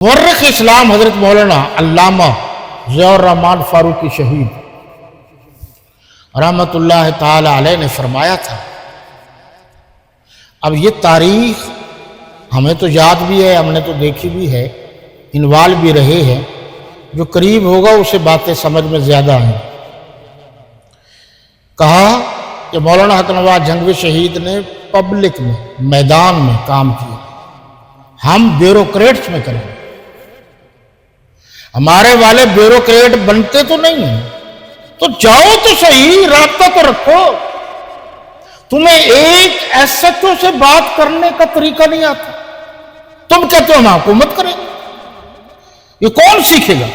مورخ اسلام حضرت مولانا علامہ ضیاء الرحمن فاروقی شہید رحمت اللہ تعالی علیہ نے فرمایا تھا، اب یہ تاریخ ہمیں تو یاد بھی ہے، ہم نے تو دیکھی بھی ہے، انوال بھی رہے ہیں، جو قریب ہوگا اسے باتیں سمجھ میں زیادہ ہیں۔ کہا کہ مولانا حق نواز جھنگوی شہید نے پبلک میں، میدان میں کام کیا، ہم بیوروکریٹس میں کریں، ہمارے والے بیوروکریٹ بنتے تو نہیں ہیں، تو جاؤ تو صحیح، رابطہ تو رکھو۔ تمہیں ایک ایس ایچ او سے بات کرنے کا طریقہ نہیں آتا، تم کہتے ہو ہم حکومت کریں گے، یہ کون سیکھے گا؟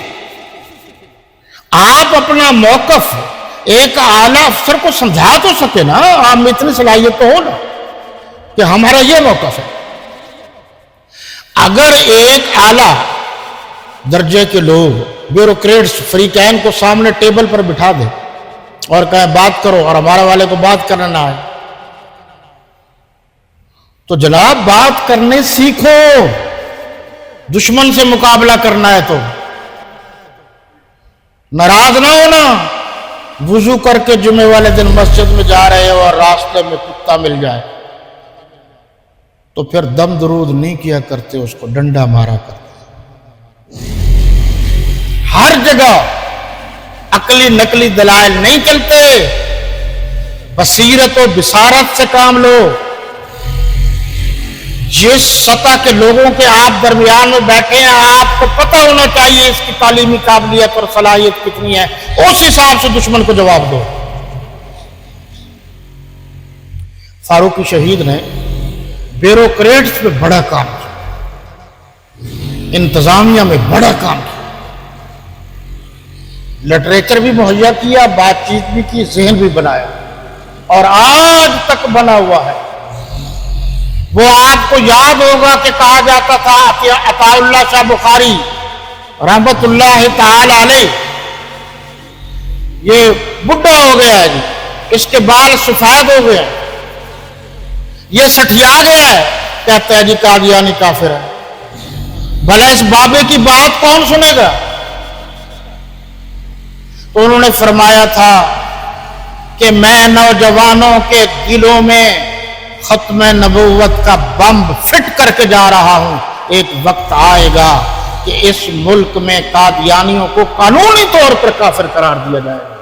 آپ اپنا موقف ایک اعلیٰ افسر کو سمجھا تو سکے نا، آپ میں اتنی صلاحیت تو ہو نا کہ ہمارا یہ موقف ہے۔ اگر ایک اعلیٰ درجے کے لوگ بیوروکریٹس فریقین کو سامنے ٹیبل پر بٹھا دیں اور کہیں بات کرو، اور ہمارے والے کو بات کرنا نہ آئے، تو جناب بات کرنے سیکھو، دشمن سے مقابلہ کرنا ہے تو ناراض نہ ہونا۔ وضو کر کے جمعے والے دن مسجد میں جا رہے ہو اور راستے میں کتا مل جائے تو پھر دم درود نہیں کیا کرتے، اس کو ڈنڈا مارا کرتے۔ ہر جگہ عقلی نقلی دلائل نہیں چلتے، بصیرت و بصارت سے کام لو۔ جس سطح کے لوگوں کے آپ درمیان میں بیٹھے ہیں، آپ کو پتہ ہونا چاہیے اس کی تعلیمی قابلیت اور صلاحیت کتنی ہے، اس حساب سے دشمن کو جواب دو۔ فاروقی شہید نے بیوروکریٹس میں بڑا کام کیا، انتظامیہ میں بڑا کام کیا، لٹریچر بھی مہیا کیا، بات چیت بھی کی، ذہن بھی بنایا، اور آج تک بنا ہوا ہے۔ وہ آپ کو یاد ہوگا کہ کہا جاتا تھا عطا اللہ شاہ بخاری رحمت اللہ تعالی علیہ، یہ بڈھا ہو گیا ہے جی، اس کے بال سفید ہو گئے، یہ سٹھیا گیا ہے، کہتا ہے جی قادیانی کافر ہے۔ بھلا اس بابے کی بات کون سنے گا؟ تو انہوں نے فرمایا تھا کہ میں نوجوانوں کے دلوں میں ختم نبوت کا بمب فٹ کر کے جا رہا ہوں، ایک وقت آئے گا کہ اس ملک میں قادیانیوں کو قانونی طور پر کافر قرار دیا جائے گا۔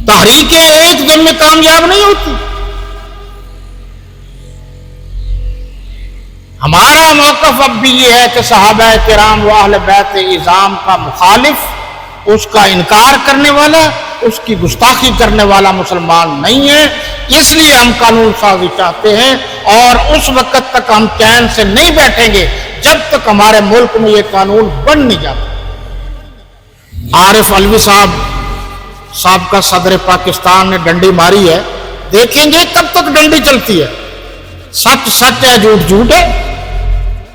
تحریکیں ایک دن میں کامیاب نہیں ہوتی۔ ہمارا موقف اب بھی یہ ہے کہ صحابہ کرام و اہل بیت اعظام کا مخالف، اس کا انکار کرنے والا، اس کی گستاخی کرنے والا مسلمان نہیں ہے، اس لیے ہم قانون سازی چاہتے ہیں، اور اس وقت تک ہم چین سے نہیں بیٹھیں گے جب تک ہمارے ملک میں یہ قانون بن نہیں جاتا۔ عارف علوی صاحب سابقہ صدر پاکستان نے ڈنڈی ماری ہے، دیکھیں گے کب تک ڈنڈی چلتی ہے، سچ سچ ہے، جھوٹ جھوٹ ہے۔